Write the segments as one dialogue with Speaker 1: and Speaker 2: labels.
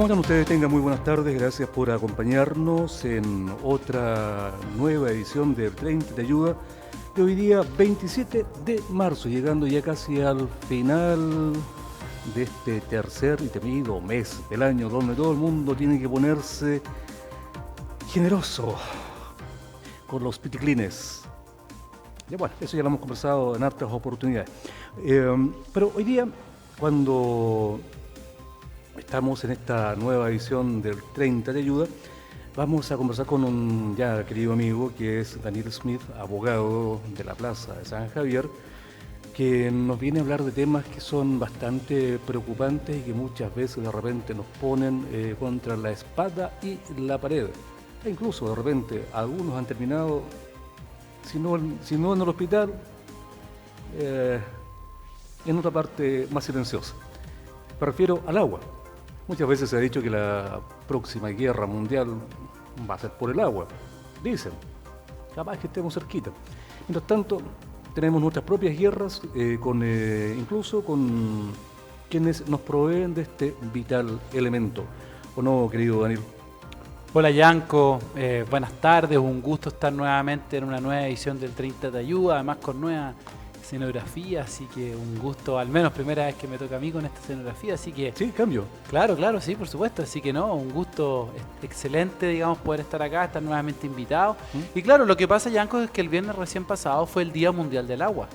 Speaker 1: ¿Cómo están ustedes? Tengan muy buenas tardes, gracias por acompañarnos en otra nueva edición de 30 Te Ayuda de hoy día 27 de marzo, llegando ya casi al final de este tercer y temido mes del año donde todo el mundo tiene que ponerse generoso con los piticlines. Ya bueno, eso ya lo hemos conversado en hartas oportunidades. Pero hoy día, cuando estamos en esta nueva edición del 30 de Ayuda, vamos a conversar con un ya querido amigo que es Daniel Smith, abogado de la Plaza de San Javier, que nos viene a hablar de temas que son bastante preocupantes y que muchas veces de repente nos ponen contra la espada y la pared. E incluso de repente algunos han terminado, si no en el hospital, en otra parte más silenciosa. Me refiero al agua. Muchas veces se ha dicho que la próxima guerra mundial va a ser por el agua. Dicen, capaz que estemos cerquita. Mientras tanto, tenemos nuestras propias guerras, incluso con quienes nos proveen de este vital elemento. ¿O no, querido Daniel?
Speaker 2: Hola Yanko, buenas tardes, un gusto estar nuevamente en una nueva edición del 30 de Ayuda, además con nueva escenografía, así que un gusto, al menos primera vez que me toca a mí con esta escenografía, así que...
Speaker 1: Sí, cambio.
Speaker 2: Claro, sí, por supuesto, así que no, un gusto excelente, digamos, poder estar acá, estar nuevamente invitado. Y claro, lo que pasa, Yanko, es que el viernes recién pasado fue el Día Mundial del Agua.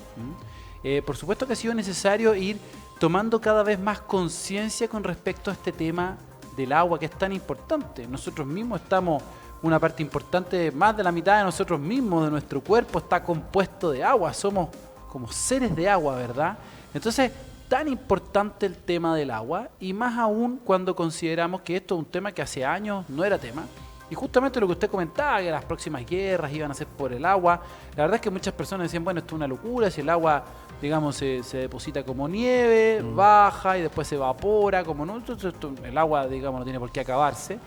Speaker 2: Por supuesto que ha sido necesario ir tomando cada vez más conciencia con respecto a este tema del agua que es tan importante. Nosotros mismos estamos, una parte importante, más de la mitad de nosotros mismos, de nuestro cuerpo, está compuesto de agua. Somos como seres de agua, ¿verdad? Entonces, tan importante el tema del agua, y más aún cuando consideramos que esto es un tema que hace años no era tema. Y justamente lo que usted comentaba, que las próximas guerras iban a ser por el agua, la verdad es que muchas personas decían, bueno, esto es una locura, si el agua, digamos, se deposita como nieve, baja y después se evapora, como no, entonces el agua, digamos, no tiene por qué acabarse.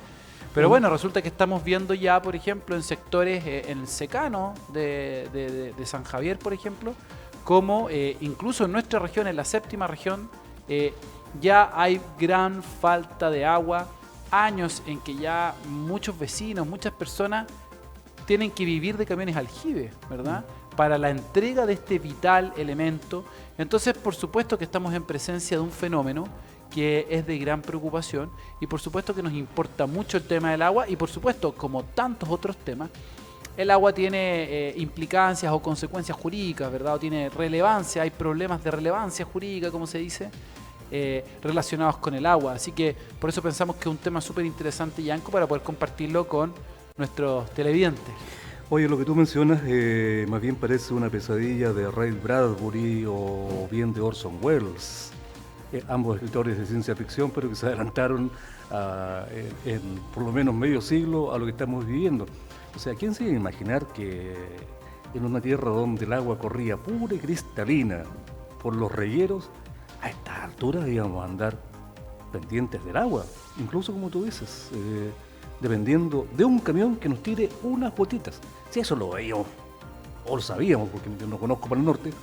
Speaker 2: Pero bueno, resulta que estamos viendo ya, por ejemplo, en sectores, en el secano de San Javier, por ejemplo, como incluso en nuestra región, en la séptima región, ya hay gran falta de agua, años en que ya muchos vecinos, muchas personas tienen que vivir de camiones aljibe, ¿verdad? Para la entrega de este vital elemento. Entonces, por supuesto que estamos en presencia de un fenómeno que es de gran preocupación y por supuesto que nos importa mucho el tema del agua y por supuesto, como tantos otros temas, el agua tiene implicancias o consecuencias jurídicas, ¿verdad? O tiene relevancia, hay problemas de relevancia jurídica, como se dice, relacionados con el agua. Así que por eso pensamos que es un tema súper interesante, Yanko, para poder compartirlo con nuestros televidentes.
Speaker 1: Oye, lo que tú mencionas más bien parece una pesadilla de Ray Bradbury o bien de Orson Welles, ambos escritores de ciencia ficción, pero que se adelantaron en por lo menos medio siglo a lo que estamos viviendo. O sea, ¿quién se iba a imaginar que en una tierra donde el agua corría pura y cristalina por los regueros, a esta altura íbamos a andar pendientes del agua? Incluso, como tú dices, dependiendo de un camión que nos tire unas gotitas. Si eso lo veíamos, o lo sabíamos, porque yo no conozco para el norte,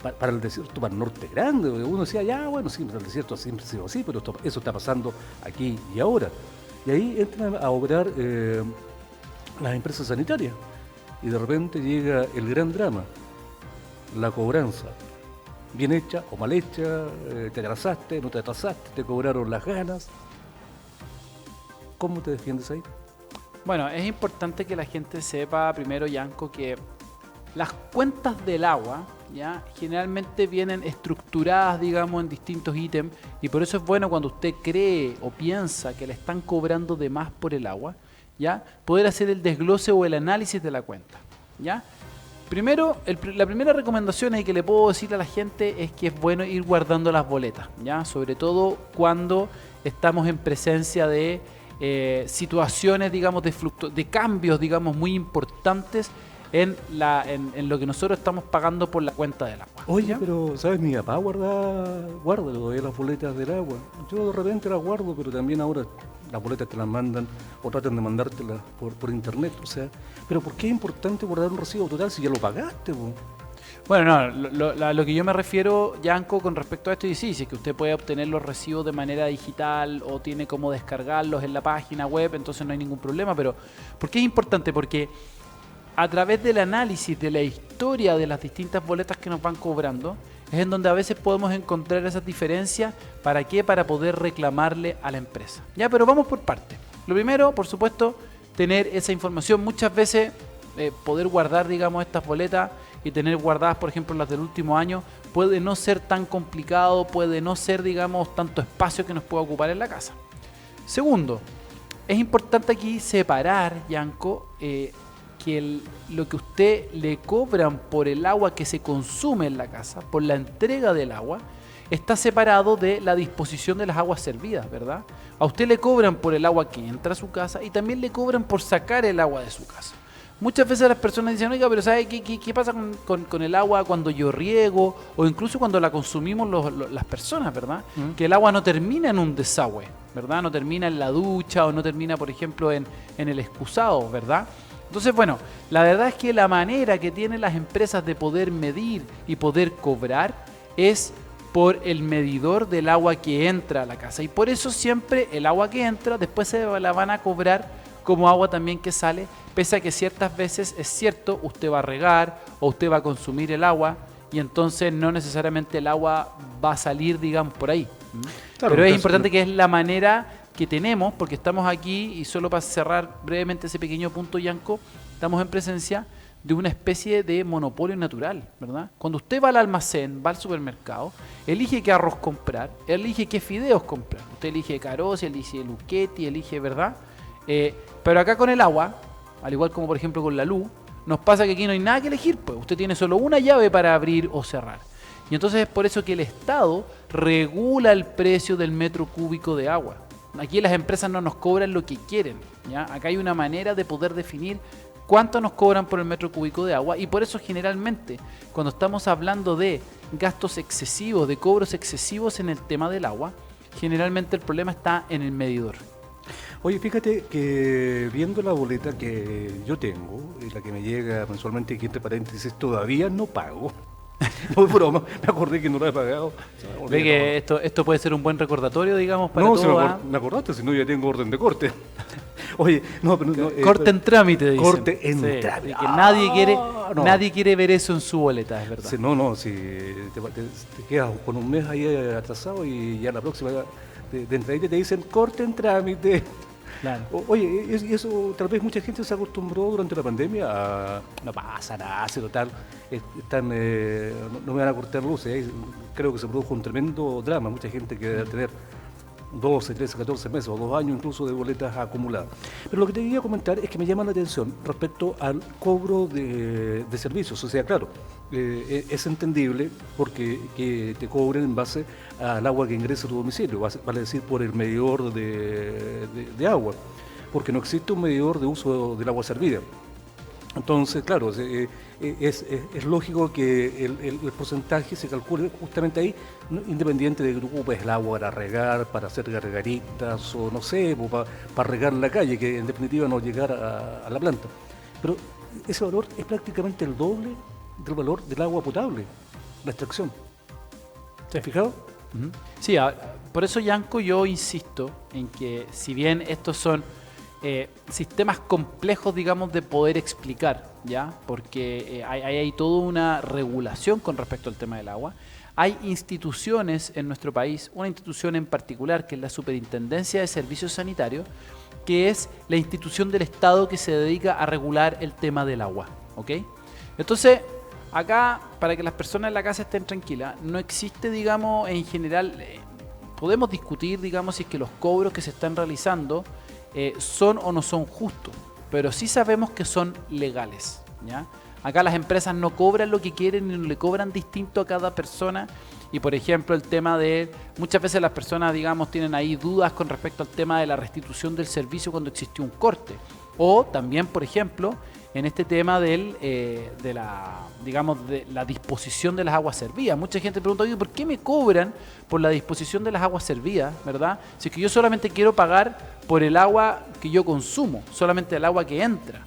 Speaker 1: para el desierto, para el norte grande, uno decía, ya, bueno, sí, el desierto siempre ha sido así, pero eso está pasando aquí y ahora. Y ahí entran a obrar las empresas sanitarias, y de repente llega el gran drama, la cobranza. Bien hecha o mal hecha, te atrasaste, no te atrasaste, te cobraron las ganas. ¿Cómo te defiendes ahí?
Speaker 2: Bueno, es importante que la gente sepa primero, Yanko, que las cuentas del agua ya generalmente vienen estructuradas, digamos, en distintos ítems, y por eso es bueno cuando usted cree o piensa que le están cobrando de más por el agua, ya poder hacer el desglose o el análisis de la cuenta, ya. Primero, la primera recomendación que le puedo decir a la gente es que es bueno ir guardando las boletas, ¿ya? Sobre todo cuando estamos en presencia de situaciones, digamos, de cambios, digamos, muy importantes en lo que nosotros estamos pagando por la cuenta del agua.
Speaker 1: Oye,
Speaker 2: ¿ya?
Speaker 1: pero, ¿sabes? Mi papá guarda todavía las boletas del agua. Yo de repente las guardo, pero también ahora las boletas te las mandan o tratan de mandártelas por internet. O sea, pero ¿por qué es importante guardar un recibo total si ya lo pagaste, po?
Speaker 2: Bueno, no, lo que yo me refiero, Yanko, con respecto a esto, y sí, si es que usted puede obtener los recibos de manera digital o tiene como descargarlos en la página web, entonces no hay ningún problema, pero ¿por qué es importante? Porque a través del análisis de la historia de las distintas boletas que nos van cobrando, es en donde a veces podemos encontrar esas diferencias. ¿Para qué? Para poder reclamarle a la empresa. Ya, pero vamos por partes. Lo primero, por supuesto, tener esa información. Muchas veces poder guardar, digamos, estas boletas y tener guardadas, por ejemplo, las del último año, puede no ser tan complicado, puede no ser, digamos, tanto espacio que nos pueda ocupar en la casa. Segundo, es importante aquí separar, Yanko, que lo que usted le cobran por el agua que se consume en la casa, por la entrega del agua, está separado de la disposición de las aguas servidas, ¿verdad? A usted le cobran por el agua que entra a su casa y también le cobran por sacar el agua de su casa. Muchas veces las personas dicen, oiga, pero ¿sabe qué pasa con el agua cuando yo riego o incluso cuando la consumimos las personas, ¿verdad? Que el agua no termina en un desagüe, ¿verdad? No termina en la ducha o no termina, por ejemplo, en el excusado, ¿verdad? Entonces, bueno, la verdad es que la manera que tienen las empresas de poder medir y poder cobrar es por el medidor del agua que entra a la casa. Y por eso siempre el agua que entra después se la van a cobrar como agua también que sale, pese a que ciertas veces es cierto, usted va a regar o usted va a consumir el agua y entonces no necesariamente el agua va a salir, digamos, por ahí. Claro, pero es importante que es la manera que tenemos, porque estamos aquí, y solo para cerrar brevemente ese pequeño punto, Yanko, estamos en presencia de una especie de monopolio natural, ¿verdad? Cuando usted va al almacén, va al supermercado, elige qué arroz comprar, elige qué fideos comprar. Usted elige Carosi, elige Luchetti, elige, ¿verdad? Pero acá con el agua, al igual como por ejemplo con la luz, nos pasa que aquí no hay nada que elegir, pues usted tiene solo una llave para abrir o cerrar. Y entonces es por eso que el Estado regula el precio del metro cúbico de agua. Aquí las empresas no nos cobran lo que quieren, ¿ya? Acá hay una manera de poder definir cuánto nos cobran por el metro cúbico de agua y por eso generalmente cuando estamos hablando de gastos excesivos, de cobros excesivos en el tema del agua, generalmente el problema está en el medidor.
Speaker 1: Oye, fíjate que viendo la boleta que yo tengo, la que me llega mensualmente, aquí entre paréntesis, todavía no pago. No es broma, me acordé que no lo he pagado.
Speaker 2: Ve que esto puede ser un buen recordatorio, digamos, para
Speaker 1: no,
Speaker 2: todo.
Speaker 1: Si me acordaste, si no ya tengo orden de corte. Oye, no, pero no,
Speaker 2: corte en trámite, dicen.
Speaker 1: Corte en trámite.
Speaker 2: Que nadie quiere ver eso en su boleta, es verdad.
Speaker 1: Si te quedas con un mes ahí atrasado y ya la próxima de entradita te dicen corte en trámite.
Speaker 2: Claro.
Speaker 1: Oye, y eso tal vez mucha gente se acostumbró durante la pandemia a no pasa nada, total, no me van a cortar luces. Creo que se produjo un tremendo drama, mucha gente que debe tener 12, 13, 14 meses o 2 años incluso de boletas acumuladas. Pero lo que te quería comentar es que me llama la atención respecto al cobro de servicios. O sea, claro, es entendible porque que te cobren en base al agua que ingresa a tu domicilio, vale decir por el medidor de agua, porque no existe un medidor de uso del agua servida. Entonces, claro, es lógico que el porcentaje se calcule justamente ahí, independiente de que tú ocupes el agua para regar, para hacer gargaritas o no sé, para regar en la calle, que en definitiva no llegar a la planta. Pero ese valor es prácticamente el doble del valor del agua potable, la extracción. ¿Te has fijado?
Speaker 2: Uh-huh. Sí, por eso, Yanko, yo insisto en que si bien estos son sistemas complejos, digamos, de poder explicar, ¿ya? Porque hay toda una regulación con respecto al tema del agua. Hay instituciones en nuestro país, una institución en particular que es la Superintendencia de Servicios Sanitarios, que es la institución del Estado que se dedica a regular el tema del agua, ¿ok? Entonces, acá, para que las personas en la casa estén tranquilas, no existe, digamos, en general, podemos discutir, digamos, si es que los cobros que se están realizando son o no son justos, pero sí sabemos que son legales, ¿ya? Acá las empresas no cobran lo que quieren y no le cobran distinto a cada persona. Y por ejemplo el tema de, muchas veces las personas, digamos, tienen ahí dudas con respecto al tema de la restitución del servicio cuando existió un corte. O también, por ejemplo, en este tema de la disposición de las aguas servidas. Mucha gente pregunta, oye, ¿por qué me cobran por la disposición de las aguas servidas, verdad? Si es que yo solamente quiero pagar por el agua que yo consumo, solamente el agua que entra.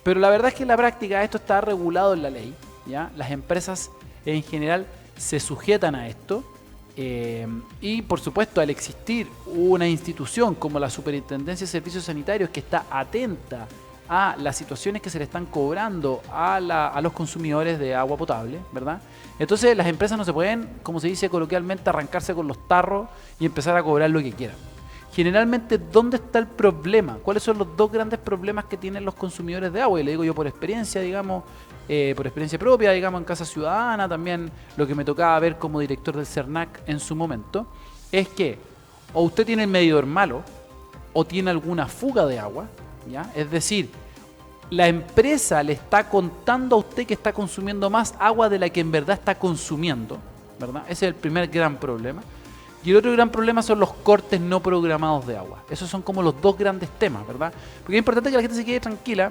Speaker 2: Pero la verdad es que en la práctica esto está regulado en la ley ¿ya? Las empresas en general se sujetan a esto. Y por supuesto, al existir una institución como la Superintendencia de Servicios Sanitarios que está atenta a las situaciones que se le están cobrando a los consumidores de agua potable, ¿verdad? Entonces las empresas no se pueden, como se dice coloquialmente, arrancarse con los tarros y empezar a cobrar lo que quieran. Generalmente, ¿dónde está el problema? ¿Cuáles son los dos grandes problemas que tienen los consumidores de agua? Y le digo yo por experiencia, digamos, por experiencia propia, digamos, en Casa Ciudadana, también lo que me tocaba ver como director del CERNAC en su momento, es que o usted tiene el medidor malo o tiene alguna fuga de agua, ¿ya? Es decir, la empresa le está contando a usted que está consumiendo más agua de la que en verdad está consumiendo, ¿verdad? Ese es el primer gran problema. Y el otro gran problema son los cortes no programados de agua. Esos son como los dos grandes temas, ¿verdad? Porque es importante que la gente se quede tranquila,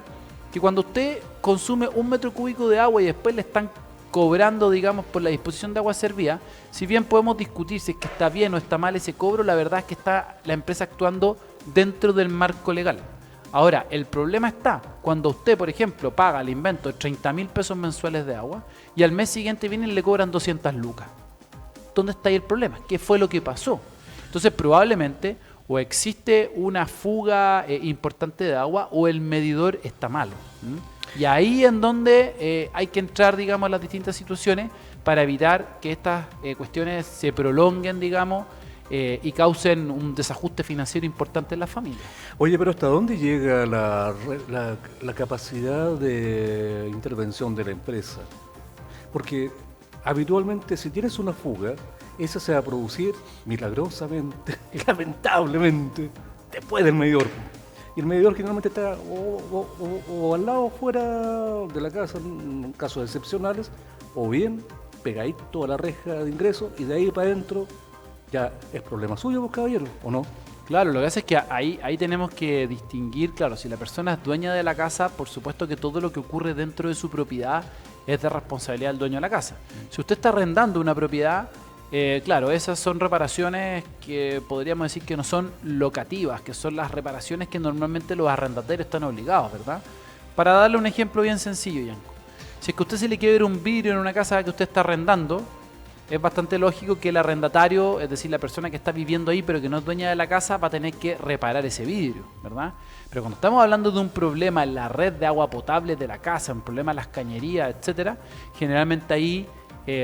Speaker 2: que cuando usted consume 1 metro cúbico de agua y después le están cobrando, digamos, por la disposición de agua servida, si bien podemos discutir si es que está bien o está mal ese cobro, la verdad es que está la empresa actuando dentro del marco legal. Ahora, el problema está cuando usted, por ejemplo, paga el invento de 30.000 pesos mensuales de agua y al mes siguiente vienen y le cobran 200 lucas. ¿Dónde está ahí el problema? ¿Qué fue lo que pasó? Entonces, probablemente o existe una fuga importante de agua o el medidor está malo. Y ahí en donde hay que entrar, digamos, a las distintas situaciones para evitar que estas cuestiones se prolonguen, digamos, y causen un desajuste financiero importante en las familias.
Speaker 1: Oye, pero ¿hasta dónde llega la capacidad de intervención de la empresa? Porque habitualmente si tienes una fuga, esa se va a producir milagrosamente, lamentablemente, después del medidor. Y el medidor generalmente está o al lado, fuera de la casa, en casos excepcionales, o bien pegadito a la reja de ingreso y de ahí para adentro ya es problema suyo, pues, caballero, ¿o no?
Speaker 2: Claro, lo que hace es que ahí tenemos que distinguir, claro, si la persona es dueña de la casa, por supuesto que todo lo que ocurre dentro de su propiedad es de responsabilidad del dueño de la casa. Si usted está arrendando una propiedad, claro, esas son reparaciones que podríamos decir que no son locativas, que son las reparaciones que normalmente los arrendatarios están obligados, ¿verdad? Para darle un ejemplo bien sencillo, Yanko. Si es que a usted se le quiebra un vidrio en una casa que usted está arrendando, es bastante lógico que el arrendatario, es decir, la persona que está viviendo ahí pero que no es dueña de la casa, va a tener que reparar ese vidrio, ¿verdad? Pero cuando estamos hablando de un problema en la red de agua potable de la casa, un problema en las cañerías, etcétera, generalmente ahí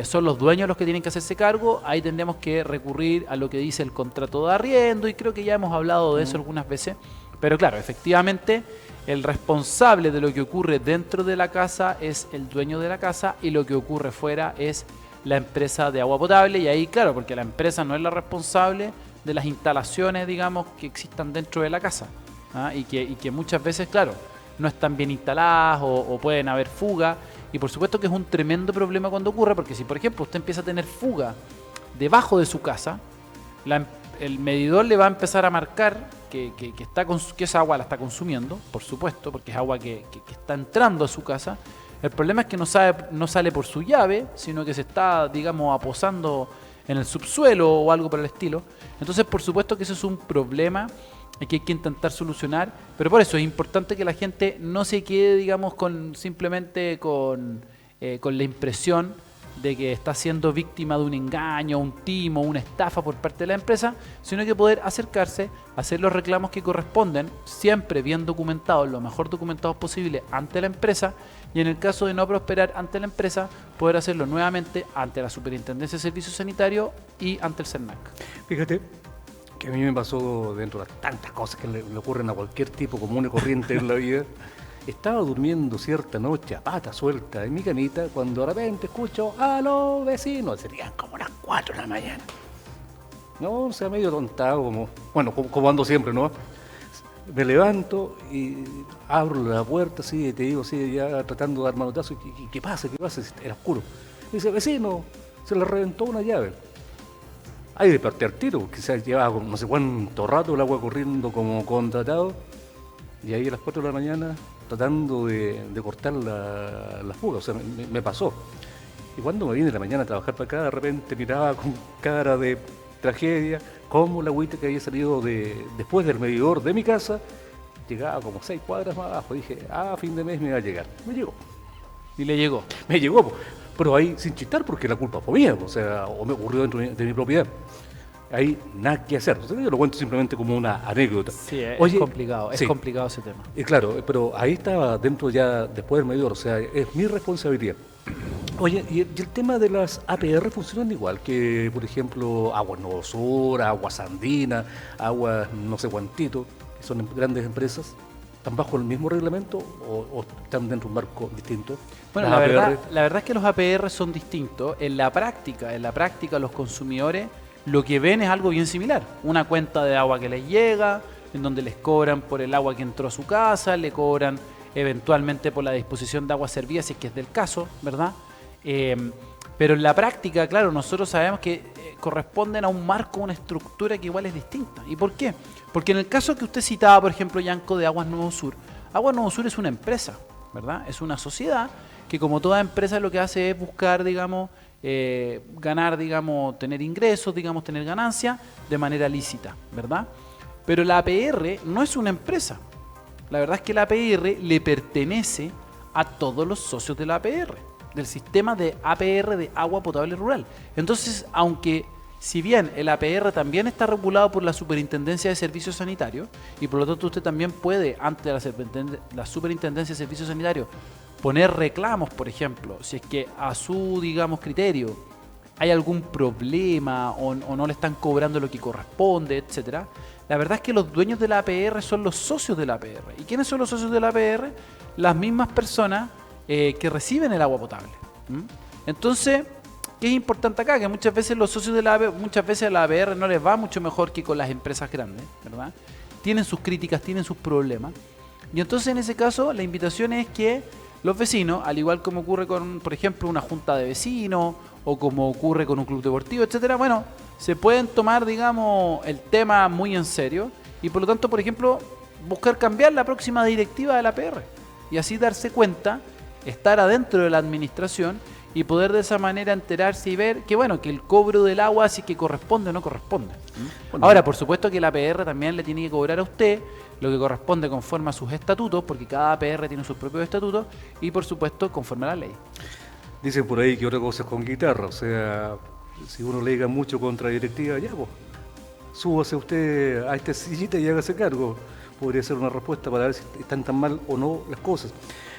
Speaker 2: son los dueños los que tienen que hacerse cargo. Ahí tendremos que recurrir a lo que dice el contrato de arriendo y creo que ya hemos hablado de eso algunas veces. Pero claro, efectivamente, el responsable de lo que ocurre dentro de la casa es el dueño de la casa y lo que ocurre fuera es la empresa de agua potable. Y ahí, claro, porque la empresa no es la responsable de las instalaciones, digamos, que existan dentro de la casa, ¿ah? Y que muchas veces, claro, no están bien instaladas o pueden haber fuga. Y por supuesto que es un tremendo problema cuando ocurre, porque si, por ejemplo, usted empieza a tener fuga debajo de su casa, el medidor le va a empezar a marcar que esa agua la está consumiendo, por supuesto, porque es agua que está entrando a su casa. El problema es que no sale por su llave, sino que se está, digamos, aposando en el subsuelo o algo por el estilo. Entonces, por supuesto que eso es un problema que hay que intentar solucionar, pero por eso es importante que la gente no se quede, digamos, simplemente con la impresión de que está siendo víctima de un engaño, un timo, una estafa por parte de la empresa, sino que poder acercarse, hacer los reclamos que corresponden, siempre bien documentados, lo mejor documentados posible ante la empresa, y en el caso de no prosperar ante la empresa, poder hacerlo nuevamente ante la Superintendencia de Servicios Sanitarios y ante el CERNAC.
Speaker 1: Fíjate que a mí me pasó, dentro de tantas cosas que le ocurren a cualquier tipo común y corriente en la vida. Estaba durmiendo cierta noche a pata suelta en mi camita cuando de repente escucho a los vecinos, serían como las 4 de la mañana. No, o sea, medio tontado, como ando siempre, ¿no? Me levanto y abro la puerta, así, te digo, así, ya tratando de dar manotazo. ¿Y qué pasa? ¿Qué pasa? Era oscuro. Y dice, vecino, se le reventó una llave. Ahí desperté al tiro, porque se llevaba no sé cuánto rato el agua corriendo como contratado. Y ahí a las 4 de la mañana, tratando de cortar la fuga, o sea, me pasó. Y cuando me vine en la mañana a trabajar para acá, de repente miraba con cara de tragedia cómo la agüita que había salido después del medidor de mi casa llegaba como 6 cuadras más abajo. Dije, a fin de mes me iba a llegar. Me llegó.
Speaker 2: Y le llegó.
Speaker 1: Me llegó, po. Pero ahí sin chistar porque la culpa fue mía, o sea, o me ocurrió dentro de mi propiedad. Ahí nada que hacer. O sea, yo lo cuento simplemente como una anécdota.
Speaker 2: Sí,
Speaker 1: Oye,
Speaker 2: es complicado, es
Speaker 1: sí,
Speaker 2: complicado ese tema.
Speaker 1: claro, pero ahí estaba dentro ya después del medidor, o sea, es mi responsabilidad. Oye, y el tema de las APR funcionan igual que, por ejemplo, Aguas Nuevo Sur, Aguas Andinas, Aguas no sé cuantito, que son grandes empresas. ¿Están bajo el mismo reglamento o están dentro de un marco distinto?
Speaker 2: Bueno,
Speaker 1: Las
Speaker 2: la verdad es que los APR son distintos. En la práctica los consumidores lo que ven es algo bien similar. Una cuenta de agua que les llega, en donde les cobran por el agua que entró a su casa, le cobran eventualmente por la disposición de agua servida, si es que es del caso, ¿verdad? Pero en la práctica, claro, nosotros sabemos que corresponden a un marco, una estructura que igual es distinta. ¿Y por qué? Porque en el caso que usted citaba, por ejemplo, Yanko, de Aguas Nuevo Sur es una empresa, ¿verdad? Es una sociedad que, como toda empresa, lo que hace es buscar, digamos, ganar, digamos, tener ingresos, digamos, tener ganancias de manera lícita, ¿verdad? Pero la APR no es una empresa. La verdad es que la APR le pertenece a todos los socios de la APR, del sistema de APR de agua potable rural. Entonces, aunque si bien el APR también está regulado por la Superintendencia de Servicios Sanitarios, y por lo tanto usted también puede, ante la Superintendencia de Servicios Sanitarios, poner reclamos, por ejemplo, si es que a su, digamos, criterio hay algún problema o no le están cobrando lo que corresponde, etcétera. La verdad es que los dueños de la APR son los socios de la APR. ¿Y quiénes son los socios de la APR? Las mismas personas que reciben el agua potable. Entonces, ¿qué es importante acá? Que muchas veces los socios de la APR, muchas veces a la APR no les va mucho mejor que con las empresas grandes, ¿verdad? Tienen sus críticas, tienen sus problemas. Y entonces en ese caso la invitación es que los vecinos, al igual como ocurre con, por ejemplo, una junta de vecinos o como ocurre con un club deportivo, etcétera, bueno, se pueden tomar, digamos, el tema muy en serio y por lo tanto, por ejemplo, buscar cambiar la próxima directiva de la APR y así darse cuenta, estar adentro de la administración y poder de esa manera enterarse y ver que, bueno, que el cobro del agua sí que corresponde o no corresponde. Bueno, ahora, por supuesto que la APR también le tiene que cobrar a usted lo que corresponde conforme a sus estatutos, porque cada APR tiene sus propios estatutos y, por supuesto, conforme a la ley.
Speaker 1: Dicen por ahí que otra cosa es con guitarra, o sea, si uno le diga mucho contra directiva, ya pues, súbase usted a esta sillita y hágase cargo. Podría ser una respuesta para ver si están tan mal o no las cosas.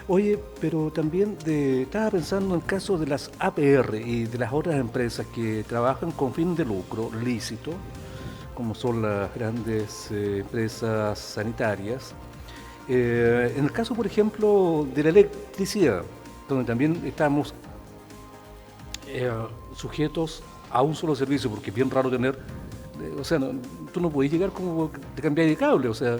Speaker 1: Oye, pero también estaba pensando en el caso de las APR y de las otras empresas que trabajan con fin de lucro lícito, como son las grandes empresas sanitarias. En el caso, por ejemplo, de la electricidad, donde también estamos sujetos a un solo servicio, porque es bien raro tener, o sea, tú no podés llegar como de cambiar de cable, o sea,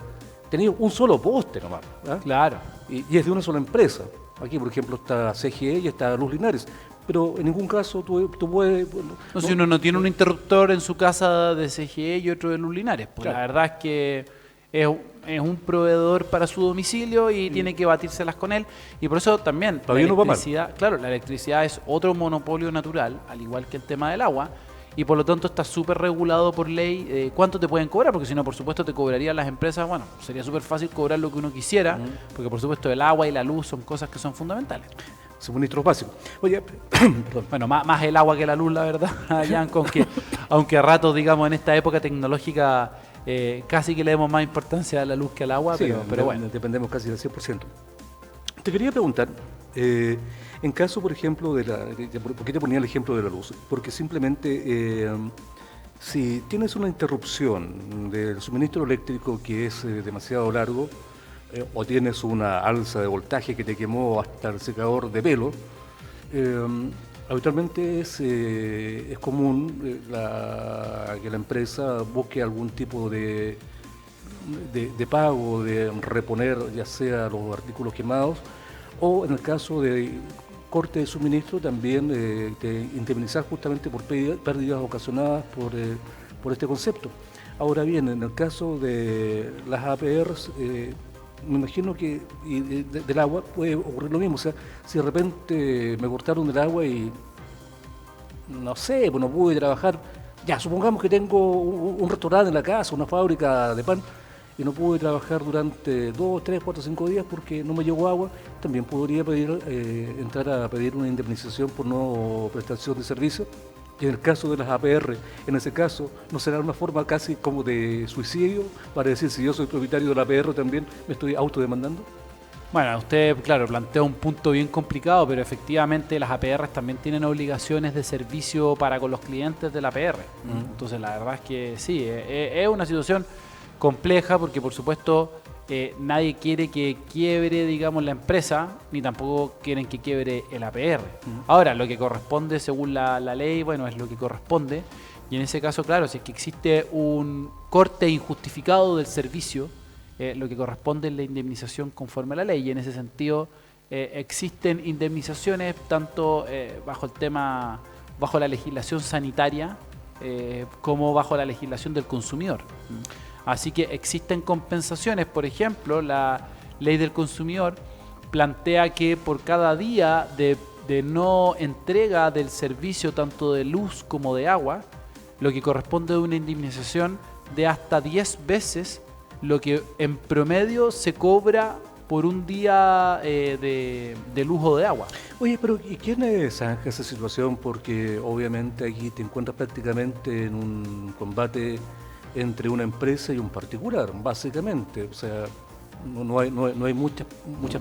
Speaker 1: tenías un solo poste nomás. ¿Ah?
Speaker 2: Claro.
Speaker 1: Y es de una sola empresa. Aquí, por ejemplo, está CGE y está Luz Linares. Pero en ningún caso tú puedes...
Speaker 2: No, si uno no tiene un interruptor en su casa de CGE y otro de Luz Linares, pues
Speaker 1: claro.
Speaker 2: La verdad es que es un proveedor para su domicilio y tiene que batírselas con él. Y por eso también
Speaker 1: todavía
Speaker 2: la
Speaker 1: no va mal.
Speaker 2: electricidad, claro, la electricidad es otro monopolio natural, al igual que el tema del agua. Y por lo tanto está súper regulado por ley cuánto te pueden cobrar, porque si no, por supuesto, te cobrarían las empresas. Bueno, sería súper fácil cobrar lo que uno quisiera, porque por supuesto el agua y la luz son cosas que son fundamentales.
Speaker 1: Suministros básicos. Oye, perdón.
Speaker 2: Bueno, más el agua que la luz, la verdad, Yanko, aunque a ratos, digamos, en esta época tecnológica casi que le demos más importancia a la luz que al agua,
Speaker 1: Sí,
Speaker 2: pero bueno.
Speaker 1: Dependemos casi del 100%. Te quería preguntar, en caso, por ejemplo, ¿por qué te ponía el ejemplo de la luz? Porque simplemente, si tienes una interrupción del suministro eléctrico que es demasiado largo, o tienes una alza de voltaje que te quemó hasta el secador de pelo, habitualmente es común que la empresa busque algún tipo de pago, de reponer ya sea los artículos quemados, o en el caso de corte de suministro también de indemnizar justamente por pérdidas ocasionadas por este concepto. Ahora bien, en el caso de las APRs, me imagino que del agua puede ocurrir lo mismo. O sea, si de repente me cortaron el agua y no sé, pues no pude trabajar, ya supongamos que tengo un restaurante en la casa, una fábrica de pan, y no pude trabajar durante 2, 3, 4, 5 días porque no me llegó agua, también podría pedir, entrar a pedir una indemnización por no prestación de servicio. Y en el caso de las APR, en ese caso, ¿no será una forma casi como de suicidio para decir si yo soy propietario de la APR también me estoy autodemandando?
Speaker 2: Bueno, usted, claro, plantea un punto bien complicado, pero efectivamente las APRs también tienen obligaciones de servicio para con los clientes de la APR. Entonces, la verdad es que sí, es una situación compleja porque, por supuesto, nadie quiere que quiebre, digamos, la empresa, ni tampoco quieren que quiebre el APR. Ahora, lo que corresponde según la ley, bueno, es lo que corresponde. Y en ese caso, claro, si es que existe un corte injustificado del servicio, lo que corresponde es la indemnización conforme a la ley. Y en ese sentido existen indemnizaciones tanto bajo el tema, bajo la legislación sanitaria como bajo la legislación del consumidor. Así que existen compensaciones. Por ejemplo, la ley del consumidor plantea que por cada día de no entrega del servicio tanto de luz como de agua, lo que corresponde a una indemnización de hasta 10 veces lo que en promedio se cobra por un día de luz o de agua.
Speaker 1: Oye, pero ¿y quién zanja esa situación? Porque obviamente aquí te encuentras prácticamente en un combate entre una empresa y un particular, básicamente. O sea, no hay muchas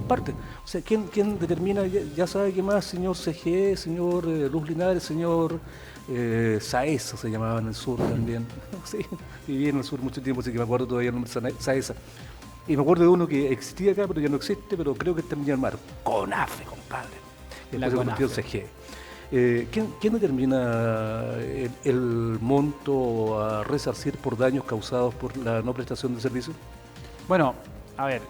Speaker 1: partes. O sea, ¿quién determina? Ya sabe qué más, señor CGE, señor Luz Linares, señor Saesa se llamaba en el sur también. Sí, viví en el sur mucho tiempo, así que me acuerdo todavía el nombre Saesa. Y me acuerdo de uno que existía acá, pero ya no existe, pero creo que está en Viña del Mar. CONAFE, compadre.
Speaker 2: La
Speaker 1: Después se convirtió en CGE. ¿Quién determina el monto a resarcir por daños causados por la no prestación de servicio?
Speaker 2: Bueno, a ver,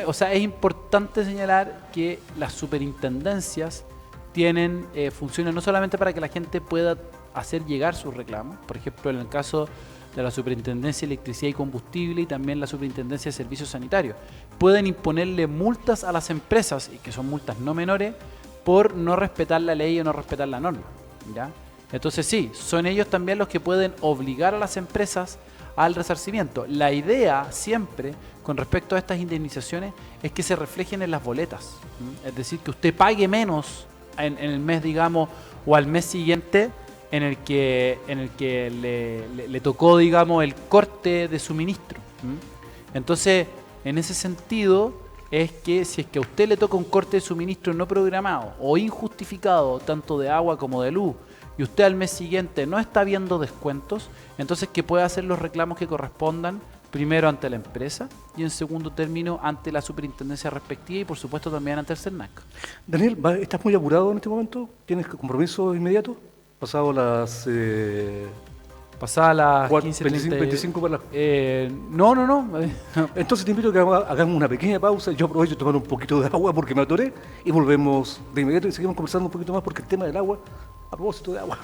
Speaker 2: o sea, es importante señalar que las superintendencias tienen funciones no solamente para que la gente pueda hacer llegar sus reclamos, por ejemplo, en el caso de la Superintendencia de Electricidad y Combustible y también la Superintendencia de Servicios Sanitarios, pueden imponerle multas a las empresas, y que son multas no menores, por no respetar la ley o no respetar la norma, ¿ya? Entonces sí, son ellos también los que pueden obligar a las empresas al resarcimiento. La idea siempre con respecto a estas indemnizaciones es que se reflejen en las boletas, es decir, que usted pague menos en el mes, digamos, o al mes siguiente en el que le tocó, digamos, el corte de suministro. Entonces, en ese sentido, es que si es que a usted le toca un corte de suministro no programado o injustificado, tanto de agua como de luz, y usted al mes siguiente no está viendo descuentos, entonces que puede hacer los reclamos que correspondan, primero ante la empresa y en segundo término ante la superintendencia respectiva y por supuesto también ante el CERNAC.
Speaker 1: Daniel, ¿estás muy apurado en este momento? ¿Tienes compromiso inmediato? Pasado las
Speaker 2: Pasadas las
Speaker 1: 25, 25 para las...
Speaker 2: No.
Speaker 1: Entonces te invito a que hagamos una pequeña pausa. Yo aprovecho de tomar un poquito de agua porque me atoré y volvemos de inmediato y seguimos conversando un poquito más porque el tema del agua, a propósito de agua,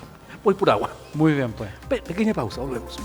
Speaker 1: voy por agua.
Speaker 2: Muy bien, pues.
Speaker 1: Pequeña pausa, volvemos.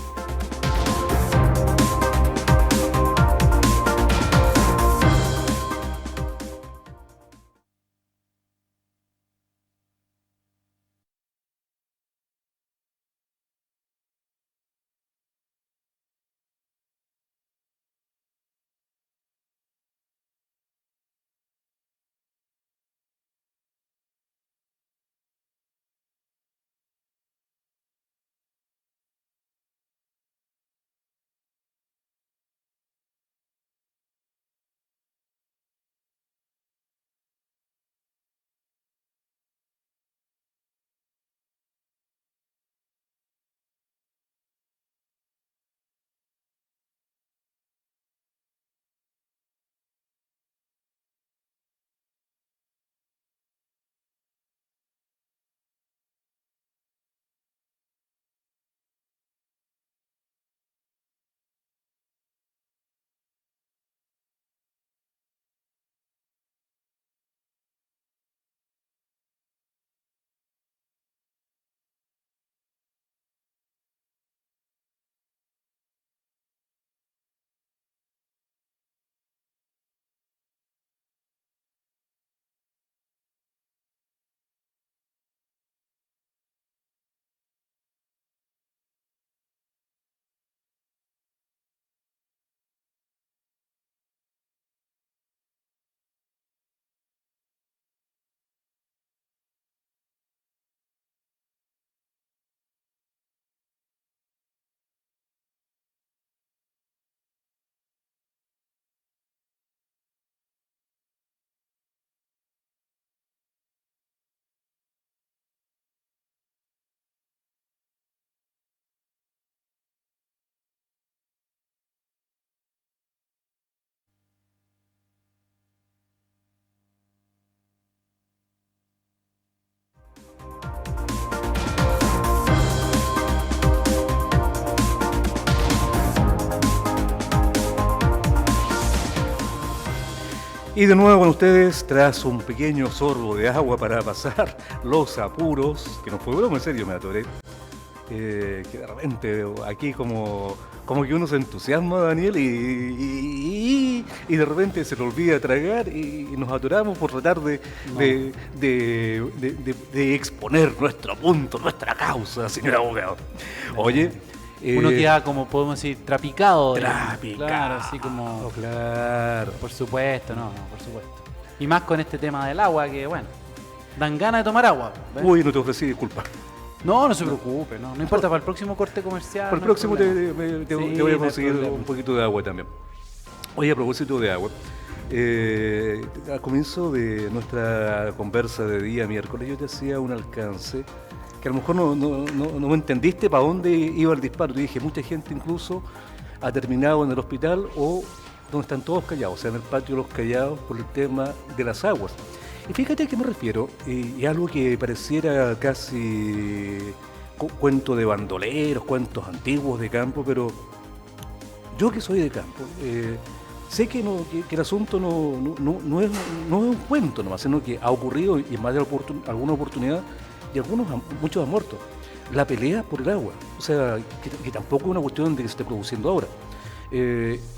Speaker 1: Y de nuevo con ustedes, tras un pequeño sorbo de agua para pasar los apuros, que no fue broma, en serio me atoré, que de repente aquí como que uno se entusiasma, Daniel, y de repente se le olvida tragar y nos atoramos por tratar de exponer nuestro punto, nuestra causa, señor abogado. Oye...
Speaker 2: Uno queda, como podemos decir, trapicado.
Speaker 1: Trapicado.
Speaker 2: Claro, así como...
Speaker 1: Claro.
Speaker 2: Por supuesto, por supuesto. Y más con este tema del agua, que bueno, dan ganas de tomar agua. ¿Ves?
Speaker 1: Uy, no te ofrecí disculpas.
Speaker 2: No se preocupe, no importa, para el próximo corte comercial.
Speaker 1: Para el próximo te voy a conseguir un poquito de agua también. Oye, a propósito de agua, al comienzo de nuestra conversa de día miércoles yo te hacía un alcance que a lo mejor no me entendiste para dónde iba el disparo. Te dije, mucha gente incluso ha terminado en el hospital o donde están todos callados, o sea, en el patio de los callados por el tema de las aguas. Y fíjate a qué me refiero, y algo que pareciera casi cuento de bandoleros, cuentos antiguos de campo, pero yo que soy de campo, sé que el asunto no es un cuento nomás, sino que ha ocurrido y en más de alguna oportunidad y muchos han muerto. La pelea por el agua, o sea, que tampoco es una cuestión de que se esté produciendo ahora.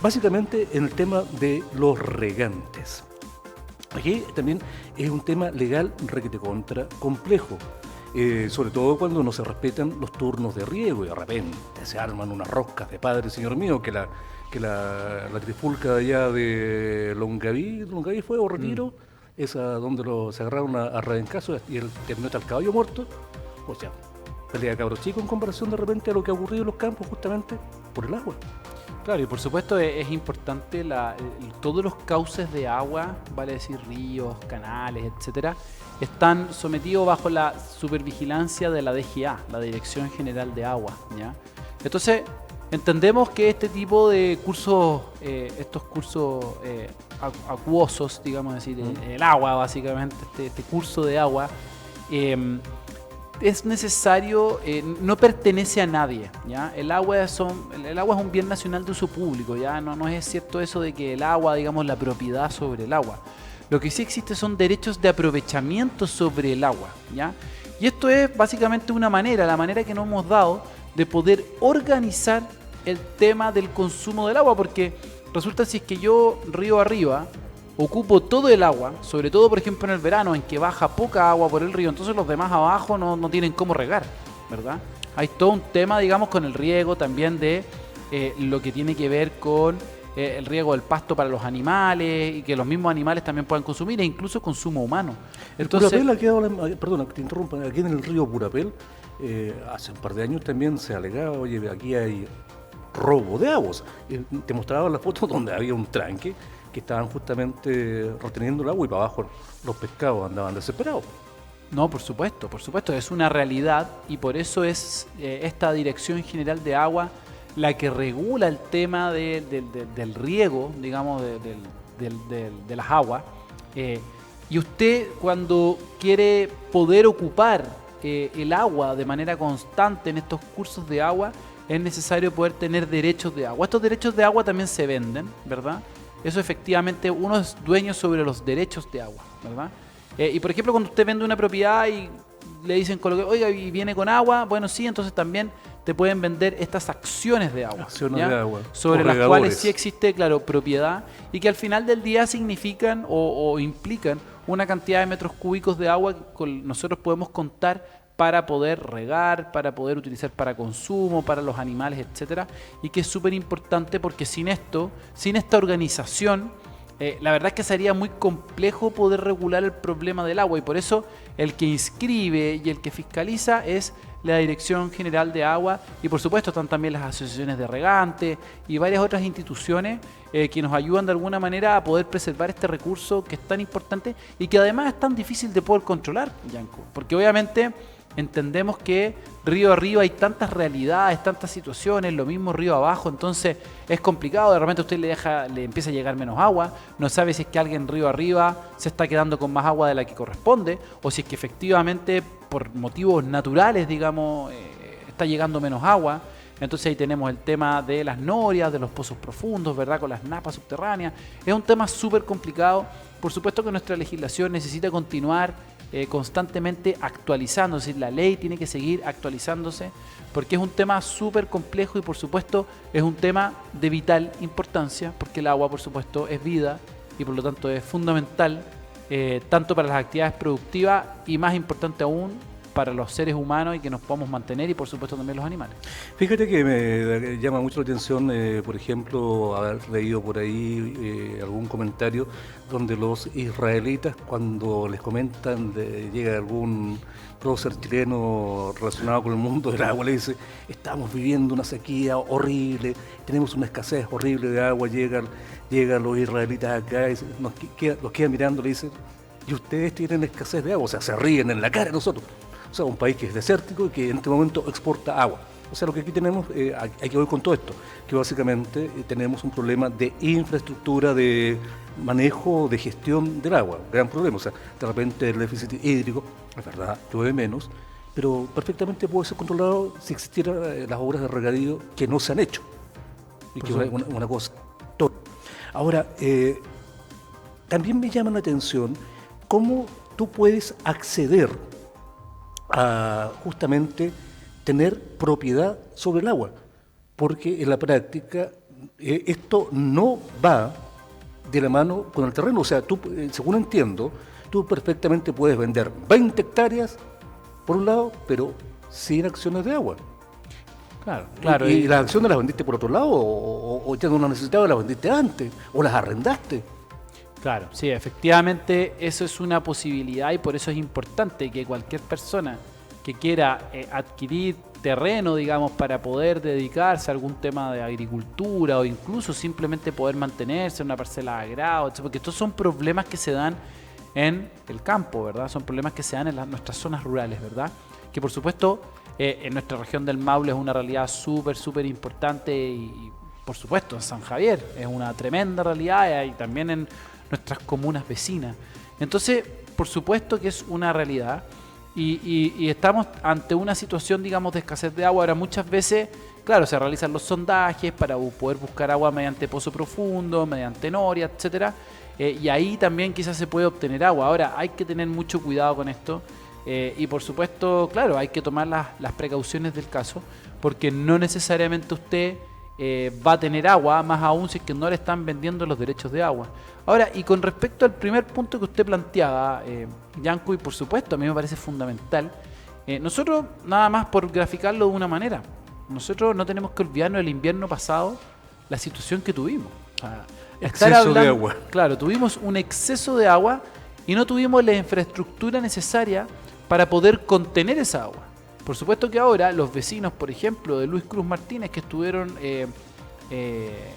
Speaker 1: Básicamente en el tema de los regantes. Aquí también es un tema legal requete contra complejo, sobre todo cuando no se respetan los turnos de riego y de repente se arman unas roscas de padre, señor mío, que la trifulca de allá de Longaví fue o Retiro, esa donde se agarraron a rebencazos y él terminó hasta el caballo muerto. O sea, pelea de cabros chicos en comparación de repente a lo que ha ocurrido en los campos justamente por el agua.
Speaker 2: Claro, y por supuesto es importante todos los cauces de agua, vale decir ríos, canales, etcétera, están sometidos bajo la supervigilancia de la DGA, la Dirección General de Agua, ¿ya? Entonces, entendemos que este tipo de cursos, estos cursos acuosos, digamos decir, el agua básicamente, este curso de agua, es necesario, no pertenece a nadie, ¿ya? El agua es un bien nacional de uso público, ¿ya? No es cierto eso de que el agua, digamos, la propiedad sobre el agua. Lo que sí existe son derechos de aprovechamiento sobre el agua, ¿ya? Y esto es básicamente la manera que nos hemos dado de poder organizar el tema del consumo del agua, porque resulta si es que yo río arriba ocupo todo el agua, sobre todo por ejemplo en el verano en que baja poca agua por el río, entonces los demás abajo no tienen cómo regar, ¿verdad? Hay todo un tema, digamos, con el riego también de lo que tiene que ver con el riego del pasto para los animales y que los mismos animales también puedan consumir e incluso consumo humano. Entonces,
Speaker 1: perdona que te interrumpa, aquí en el río Purapel hace un par de años también se alegaba, oye, aquí hay robo de aguas. Te mostraba la foto donde había un tranque que estaban justamente reteniendo el agua y para abajo los pescados andaban desesperados.
Speaker 2: No, por supuesto, es una realidad y por eso es esta Dirección General de Agua la que regula el tema del riego, digamos, de las aguas. Y usted cuando quiere poder ocupar el agua de manera constante en estos cursos de agua, es necesario poder tener derechos de agua. Estos derechos de agua también se venden, ¿verdad? Eso efectivamente, uno es dueño sobre los derechos de agua, ¿verdad? Y por ejemplo, cuando usted vende una propiedad y le dicen, oiga, y viene con agua, bueno, sí, entonces también te pueden vender estas acciones de agua.
Speaker 1: Acciones de agua.
Speaker 2: Sobre las cuales sí existe, claro, propiedad y que al final del día significan o implican una cantidad de metros cúbicos de agua que nosotros podemos contar para poder regar, para poder utilizar para consumo, para los animales, etcétera, y que es súper importante porque sin esta organización, la verdad es que sería muy complejo poder regular el problema del agua y por eso el que inscribe y el que fiscaliza es la Dirección General de Agua y por supuesto están también las asociaciones de regantes y varias otras instituciones que nos ayudan de alguna manera a poder preservar este recurso que es tan importante y que además es tan difícil de poder controlar, Yanko, porque obviamente entendemos que río arriba hay tantas realidades, tantas situaciones, lo mismo río abajo, entonces es complicado, de repente a usted le empieza a llegar menos agua, no sabe si es que alguien río arriba se está quedando con más agua de la que corresponde, o si es que efectivamente por motivos naturales, digamos, está llegando menos agua. Entonces ahí tenemos el tema de las norias, de los pozos profundos, ¿verdad? Con las napas subterráneas. Es un tema súper complicado. Por supuesto que nuestra legislación necesita continuar constantemente actualizándose. La ley tiene que seguir actualizándose porque es un tema súper complejo y por supuesto es un tema de vital importancia porque el agua por supuesto es vida y por lo tanto es fundamental tanto para las actividades productivas y más importante aún para los seres humanos y que nos podamos mantener y por supuesto también los animales.
Speaker 1: Fíjate que me llama mucho la atención, por ejemplo, haber leído por ahí algún comentario donde los israelitas, cuando les comentan, llega algún prócer chileno relacionado con el mundo del agua, le dice, estamos viviendo una sequía horrible, tenemos una escasez horrible de agua, llegan los israelitas acá y los quedan mirando, le dicen, y ustedes tienen escasez de agua, o sea, se ríen en la cara de nosotros. O sea, un país que es desértico y que en este momento exporta agua. O sea, lo que aquí tenemos, hay que ver con todo esto, que básicamente tenemos un problema de infraestructura, de manejo, de gestión del agua, gran problema. O sea, de repente el déficit hídrico, es verdad, llueve menos, pero perfectamente puede ser controlado si existieran las obras de regadío que no se han hecho. Y que es una cosa. Ahora, también me llama la atención cómo tú puedes acceder a justamente tener propiedad sobre el agua, porque en la práctica esto no va de la mano con el terreno. O sea, tú, según entiendo, tú perfectamente puedes vender 20 hectáreas por un lado, pero sin acciones de agua.
Speaker 2: Claro.
Speaker 1: ¿Y las acciones las vendiste por otro lado o ya no las necesitabas, las vendiste antes o las arrendaste?
Speaker 2: Claro, sí, efectivamente eso es una posibilidad y por eso es importante que cualquier persona que quiera adquirir terreno, digamos, para poder dedicarse a algún tema de agricultura o incluso simplemente poder mantenerse en una parcela de agrado, etc., porque estos son problemas que se dan en el campo, ¿verdad? Son problemas que se dan en nuestras zonas rurales, ¿verdad? Que por supuesto en nuestra región del Maule es una realidad súper importante y por supuesto en San Javier es una tremenda realidad y también en nuestras comunas vecinas. Entonces, por supuesto que es una realidad y estamos ante una situación, digamos, de escasez de agua. Ahora, muchas veces, claro, se realizan los sondajes para poder buscar agua mediante pozo profundo, mediante noria, etcétera, y ahí también quizás se puede obtener agua. Ahora, hay que tener mucho cuidado con esto y, por supuesto, claro, hay que tomar las precauciones del caso porque no necesariamente usted va a tener agua, más aún si es que no le están vendiendo los derechos de agua. Ahora, y con respecto al primer punto que usted planteaba, Yanko, y por supuesto a mí me parece fundamental, nosotros, nada más por graficarlo de una manera, nosotros no tenemos que olvidarnos del invierno pasado, la situación que tuvimos. O sea,
Speaker 1: exceso de agua.
Speaker 2: Claro, tuvimos un exceso de agua y no tuvimos la infraestructura necesaria para poder contener esa agua. Por supuesto que ahora los vecinos, por ejemplo, de Luis Cruz Martínez, que estuvieron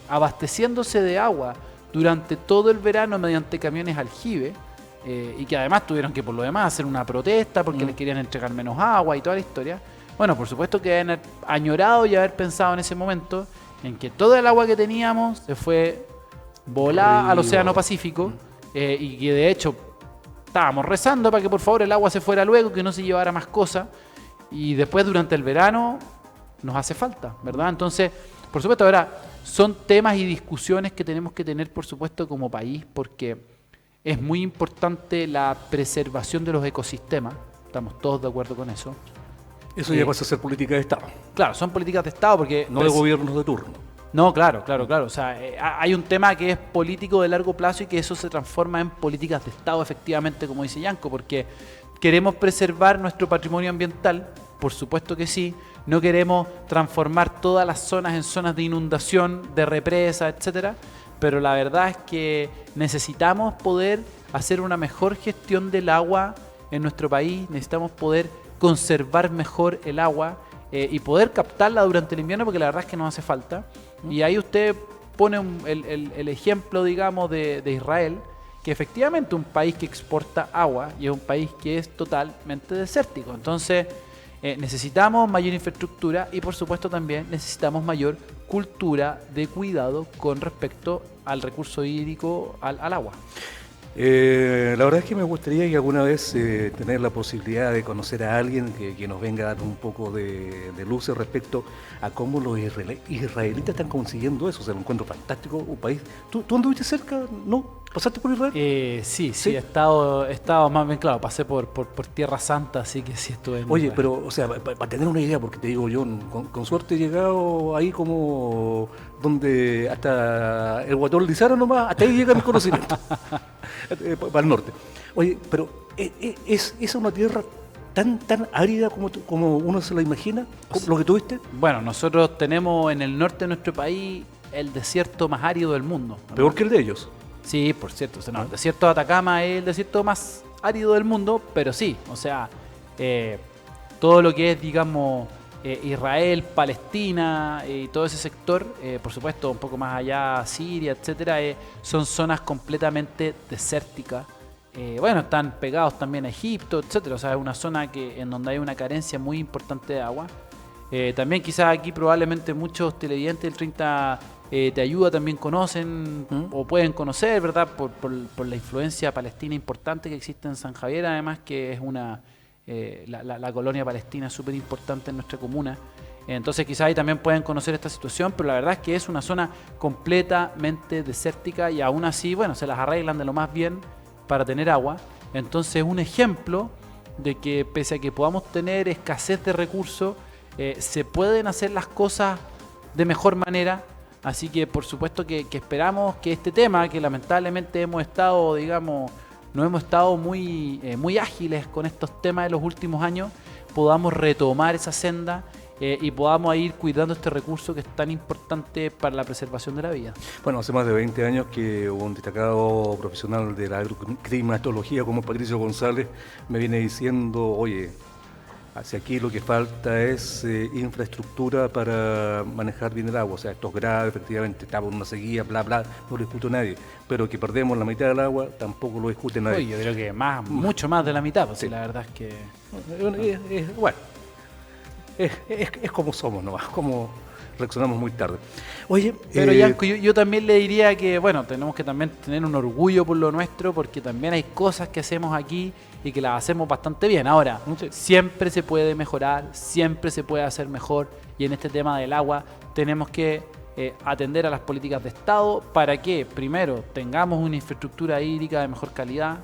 Speaker 2: abasteciéndose de agua durante todo el verano mediante camiones aljibe, y que además tuvieron que por lo demás hacer una protesta porque les querían entregar menos agua y toda la historia. Bueno, por supuesto que han añorado y haber pensado en ese momento en que toda el agua que teníamos se fue volada al Océano Pacífico y que de hecho estábamos rezando para que por favor el agua se fuera luego, que no se llevara más cosas. Y después durante el verano nos hace falta, ¿verdad? Entonces, por supuesto, ahora son temas y discusiones que tenemos que tener, por supuesto, como país, porque es muy importante la preservación de los ecosistemas. Estamos todos de acuerdo con eso.
Speaker 1: Eso ya pasa a ser política de Estado.
Speaker 2: Claro, son políticas de Estado porque...
Speaker 1: No de gobiernos de turno.
Speaker 2: No, claro. O sea, hay un tema que es político de largo plazo y que eso se transforma en políticas de Estado, efectivamente, como dice Yanko, porque queremos preservar nuestro patrimonio ambiental, por supuesto que sí. No queremos transformar todas las zonas en zonas de inundación, de represa, etcétera. Pero la verdad es que necesitamos poder hacer una mejor gestión del agua en nuestro país. Necesitamos poder conservar mejor el agua y poder captarla durante el invierno, porque la verdad es que nos hace falta. Y ahí usted pone el ejemplo, digamos, de Israel, que efectivamente es un país que exporta agua y es un país que es totalmente desértico. Entonces necesitamos mayor infraestructura y por supuesto también necesitamos mayor cultura de cuidado con respecto al recurso hídrico, al agua.
Speaker 1: La verdad es que me gustaría que alguna vez tener la posibilidad de conocer a alguien que nos venga a dar un poco de luces respecto a cómo los israelitas están consiguiendo eso. O sea, lo encuentro fantástico, un país. ¿Tú anduviste cerca? ¿No? ¿Pasaste por Israel?
Speaker 2: Sí, he estado más bien, claro, pasé por Tierra Santa, así que sí estuve en
Speaker 1: Oye,
Speaker 2: Israel.
Speaker 1: pero, o sea, para tener una idea, porque te digo yo, con suerte he llegado ahí como donde hasta el Guatón Lizaro nomás, hasta ahí llega mi conocimiento. Para el norte. Oye, pero ¿es una tierra tan árida como uno se la imagina? ¿Lo que tuviste?
Speaker 2: Bueno, nosotros tenemos en el norte de nuestro país el desierto más árido del mundo, ¿no?
Speaker 1: Peor que el de ellos.
Speaker 2: Sí, por cierto. O sea, no, el desierto de Atacama es el desierto más árido del mundo, pero sí, o sea, todo lo que es, digamos, Israel, Palestina y todo ese sector, por supuesto, un poco más allá, Siria, etcétera, son zonas completamente desérticas. Bueno, están pegados también a Egipto, etcétera. O sea, es una zona en donde hay una carencia muy importante de agua. También quizás aquí probablemente muchos televidentes del 30 Te Ayuda también conocen o pueden conocer, ¿verdad? Por la influencia palestina importante que existe en San Javier, además que es la colonia palestina súper importante en nuestra comuna. Entonces quizás ahí también pueden conocer esta situación, pero la verdad es que es una zona completamente desértica y aún así, bueno, se las arreglan de lo más bien para tener agua. Entonces un ejemplo de que pese a que podamos tener escasez de recursos, se pueden hacer las cosas de mejor manera. Así que por supuesto que esperamos que este tema, que lamentablemente hemos estado, digamos, no hemos estado muy ágiles con estos temas de los últimos años, podamos retomar esa senda y podamos ir cuidando este recurso que es tan importante para la preservación de la vida.
Speaker 1: Bueno, hace más de 20 años que un destacado profesional de la climatología como Patricio González me viene diciendo, oye, hacia aquí lo que falta es infraestructura para manejar bien el agua. O sea, esto es grave, efectivamente, estamos en una sequía, bla, bla, no lo discute nadie. Pero que perdemos la mitad del agua, tampoco lo discute nadie.
Speaker 2: Oye, yo creo que mucho más de la mitad, pues sí, la verdad es que...
Speaker 1: Bueno, es como somos nomás, como reaccionamos muy tarde. Oye,
Speaker 2: pero Yanko, yo también le diría que, bueno, tenemos que también tener un orgullo por lo nuestro, porque también hay cosas que hacemos aquí y que las hacemos bastante bien. Ahora, siempre se puede mejorar, siempre se puede hacer mejor, y en este tema del agua tenemos que atender a las políticas de Estado para que, primero, tengamos una infraestructura hídrica de mejor calidad,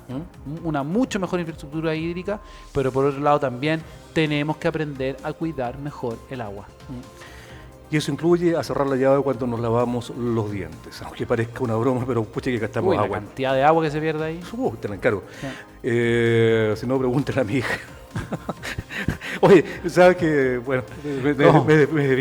Speaker 2: una mucho mejor infraestructura hídrica, pero por otro lado también tenemos que aprender a cuidar mejor el agua.
Speaker 1: Y eso incluye a cerrar la llave cuando nos lavamos los dientes. Aunque parezca una broma, pero pucha que gastamos agua.
Speaker 2: La cantidad de agua que se pierde ahí.
Speaker 1: Te la encargo. Sí. Si no, pregúntale a mi hija. Oye, ¿sabes qué? Bueno,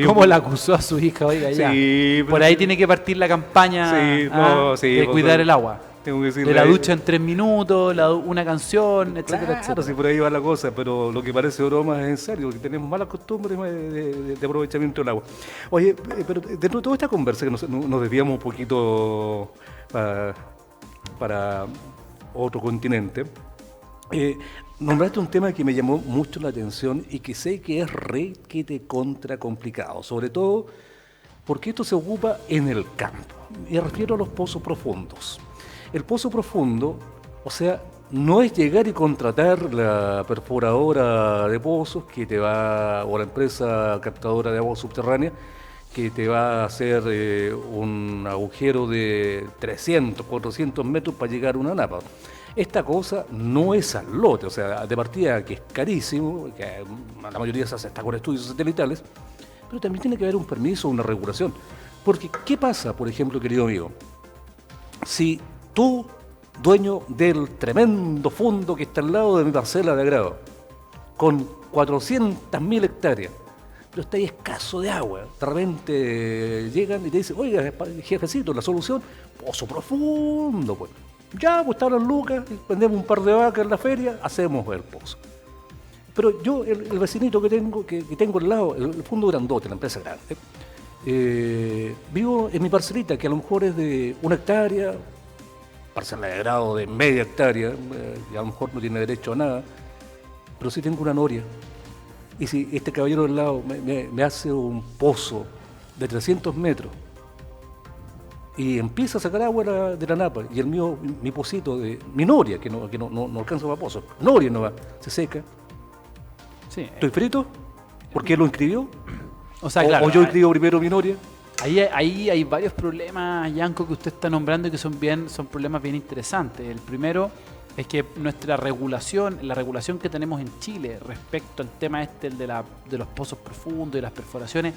Speaker 2: ¿Cómo la acusó a su hija? Oiga, ya. Sí, por ahí tiene que partir la campaña de cuidar el agua.
Speaker 1: Tengo que
Speaker 2: de la ducha en 3 minutos, una canción, etcétera, etcétera.
Speaker 1: Sí, por ahí va la cosa, pero lo que parece broma es en serio, porque tenemos malas costumbres de aprovechamiento del agua. Oye, pero dentro de toda esta conversa, que nos desviamos un poquito para otro continente, nombraste un tema que me llamó mucho la atención y que sé que es contra complicado, sobre todo porque esto se ocupa en el campo. Me refiero a los pozos profundos. El pozo profundo, o sea, no es llegar y contratar la perforadora de pozos que te va, o la empresa captadora de agua subterránea, que te va a hacer un agujero de 300, 400 metros para llegar a una napa. Esta cosa no es al lote, o sea, de partida que es carísimo, que la mayoría se hace hasta con estudios satelitales, pero también tiene que haber un permiso, una regulación. Porque, ¿qué pasa, por ejemplo, querido amigo? Si tú, dueño del tremendo fondo que está al lado de mi parcela de agrado, con 400.000 hectáreas, pero está ahí escaso de agua, de repente llegan y te dicen, oiga, jefecito, la solución, pozo profundo, pues. Ya, pues están las lucas, vendemos un par de vacas en la feria, hacemos el pozo. Pero yo, el vecinito que tengo al lado, el fondo grandote, la empresa grande, vivo en mi parcelita, que a lo mejor es de 1 hectárea, parcela de grado de media hectárea, y a lo mejor no tiene derecho a nada, pero sí tengo una noria. Y si este caballero del lado me hace un pozo de 300 metros, y empieza a sacar agua de la napa, y mi pocito de mi noria, que no alcanza para pozo, noria no va, se seca.
Speaker 2: Sí.
Speaker 1: ¿Estoy frito? ¿Por qué lo inscribió?
Speaker 2: O sea, claro,
Speaker 1: ¿O yo inscribo primero mi noria?
Speaker 2: Ahí hay varios problemas, Yanko, que usted está nombrando y que son problemas bien interesantes. El primero es que nuestra regulación, la regulación que tenemos en Chile respecto al tema el de los pozos profundos y las perforaciones,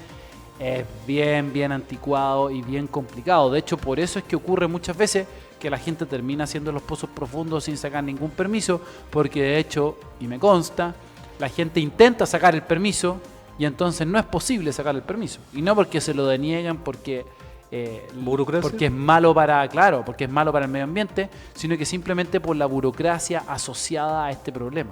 Speaker 2: es bien anticuado y bien complicado. De hecho, por eso es que ocurre muchas veces que la gente termina haciendo los pozos profundos sin sacar ningún permiso, porque de hecho, y me consta, la gente intenta sacar el permiso y entonces no es posible sacar el permiso. Y no porque se lo deniegan, porque es malo porque es malo para el medio ambiente, sino que simplemente por la burocracia asociada a este problema.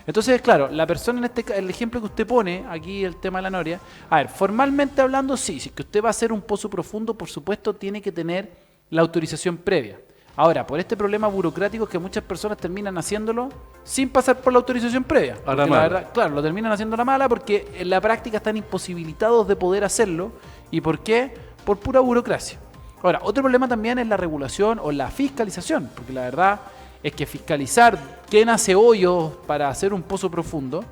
Speaker 2: Entonces, claro, la persona el ejemplo que usted pone, aquí el tema de la noria, a ver, formalmente hablando, sí, si es que usted va a hacer un pozo profundo, por supuesto tiene que tener la autorización previa. Ahora, por este problema burocrático que muchas personas terminan haciéndolo sin pasar por la autorización previa.
Speaker 1: A la mala.
Speaker 2: Verdad, claro, lo terminan haciendo a la mala porque en la práctica están imposibilitados de poder hacerlo. ¿Y por qué? Por pura burocracia. Ahora, otro problema también es la regulación o la fiscalización, porque la verdad es que fiscalizar quién hace hoyos para hacer un pozo profundo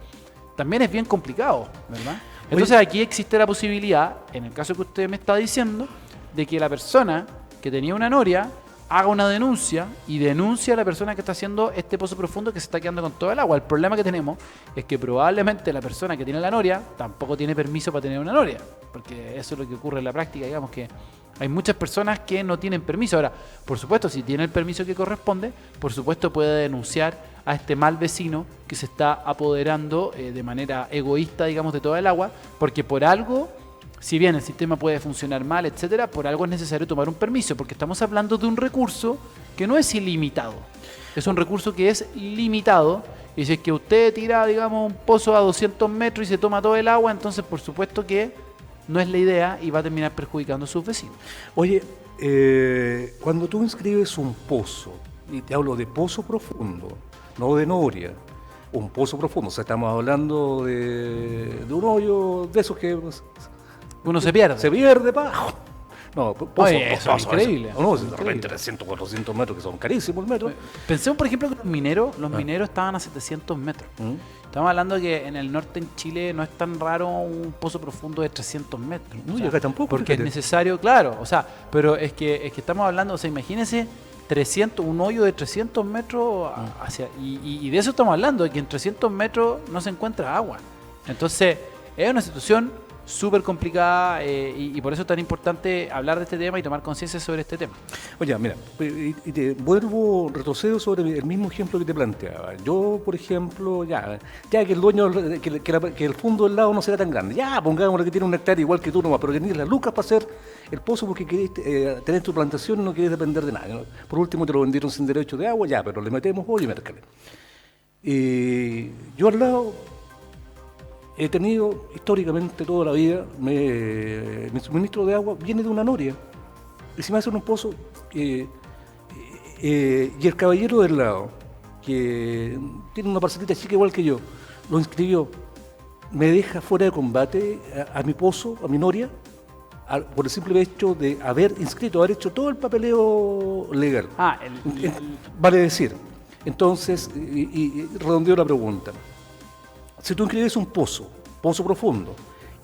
Speaker 2: también es bien complicado, ¿verdad? Entonces aquí existe la posibilidad, en el caso que usted me está diciendo, de que la persona que tenía una noria haga una denuncia y denuncia a la persona que está haciendo este pozo profundo que se está quedando con todo el agua. El problema que tenemos es que probablemente la persona que tiene la noria tampoco tiene permiso para tener una noria, porque eso es lo que ocurre en la práctica, digamos que hay muchas personas que no tienen permiso. Ahora, por supuesto, si tiene el permiso que corresponde, por supuesto puede denunciar a este mal vecino que se está apoderando de manera egoísta, digamos, de toda el agua, porque por algo, si bien el sistema puede funcionar mal, etcétera, por algo es necesario tomar un permiso, porque estamos hablando de un recurso que no es ilimitado. Es un recurso que es limitado, y si es que usted tira, digamos, un pozo a 200 metros y se toma todo el agua, entonces por supuesto que no es la idea y va a terminar perjudicando a sus vecinos.
Speaker 1: Oye, cuando tú inscribes un pozo, y te hablo de pozo profundo, no de noria, un pozo profundo, o sea, estamos hablando de un hoyo de esos que
Speaker 2: uno se pierde.
Speaker 1: Se pierde, pa. No, pozo,
Speaker 2: eso es increíble.
Speaker 1: No, de repente 300, 400 metros, que son carísimos el metro.
Speaker 2: Pensemos, por ejemplo, que los mineros estaban a 700 metros. Estamos hablando de que en el norte, en Chile, no es tan raro un pozo profundo de 300 metros.
Speaker 1: No, y acá tampoco.
Speaker 2: Porque es necesario, claro, o sea, pero es que estamos hablando, o sea, imagínense un hoyo de 300 metros y de eso estamos hablando, de que en 300 metros no se encuentra agua. Entonces, es una situación súper complicada y por eso es tan importante hablar de este tema y tomar conciencia sobre este tema.
Speaker 1: Oye, mira, y te retrocedo sobre el mismo ejemplo que te planteaba. Yo, por ejemplo, ya que el dueño, que el fondo del lago no será tan grande, ya pongámosle que tiene un hectárea igual que tú nomás, pero que tienes las lucas para hacer el pozo porque querés tener tu plantación y no querés depender de nada, ¿no? Por último te lo vendieron sin derecho de agua, ya, pero le metemos hoy y mércale. Yo al lado he tenido históricamente toda la vida, mi suministro de agua viene de una noria. Y si me hacen un pozo, y el caballero del lado, que tiene una parcelita chica igual que yo, lo inscribió, me deja fuera de combate a mi pozo, a mi noria, por el simple hecho de haber hecho todo el papeleo legal. Vale decir, entonces, y redondeo la pregunta. Si tú inscribes un pozo profundo,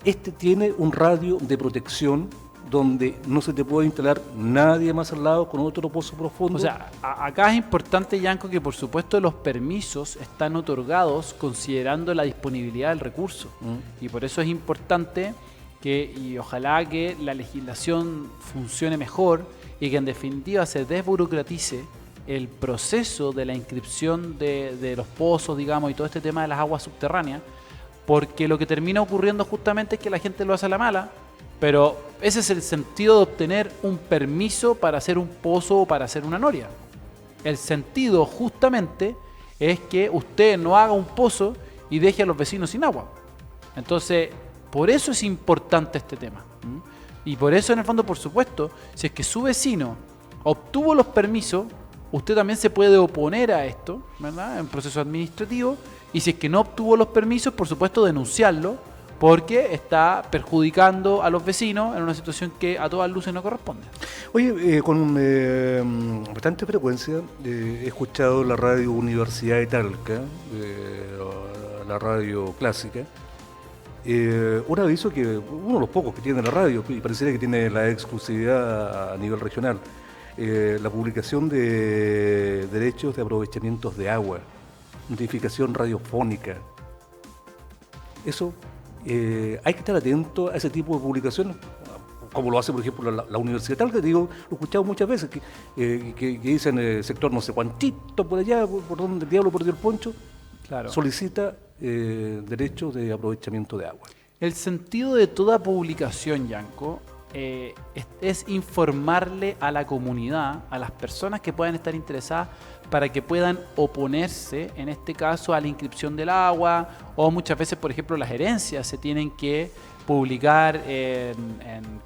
Speaker 1: este tiene un radio de protección donde no se te puede instalar nadie más al lado con otro pozo profundo.
Speaker 2: O sea, acá es importante, Yanko, que por supuesto los permisos están otorgados considerando la disponibilidad del recurso. Y por eso es importante y ojalá que la legislación funcione mejor y que en definitiva se desburocratice el proceso de la inscripción de los pozos, digamos, y todo este tema de las aguas subterráneas, porque lo que termina ocurriendo justamente es que la gente lo hace a la mala, pero ese es el sentido de obtener un permiso para hacer un pozo o para hacer una noria. El sentido justamente es que usted no haga un pozo y deje a los vecinos sin agua. Entonces, por eso es importante este tema. Y por eso, en el fondo, por supuesto, si es que su vecino obtuvo los permisos, usted también se puede oponer a esto, ¿verdad?, en proceso administrativo, y si es que no obtuvo los permisos, por supuesto, denunciarlo, porque está perjudicando a los vecinos en una situación que a todas luces no corresponde.
Speaker 1: Oye, con bastante frecuencia he escuchado la radio Universidad de Talca, la radio clásica, un aviso que uno de los pocos que tiene la radio, y pareciera que tiene la exclusividad a nivel regional, la publicación de derechos de aprovechamientos de agua, notificación radiofónica. Eso, hay que estar atento a ese tipo de publicaciones, como lo hace, por ejemplo, la Universidad Talca. Te digo, lo he escuchado muchas veces, que dicen sector no sé cuantito por allá, por donde el diablo perdió el poncho,
Speaker 2: Claro.
Speaker 1: solicita derechos de aprovechamiento de agua.
Speaker 2: El sentido de toda publicación, Yanko, es informarle a la comunidad, a las personas que puedan estar interesadas, para que puedan oponerse, en este caso, a la inscripción del agua, o muchas veces, por ejemplo, las herencias se tienen que publicar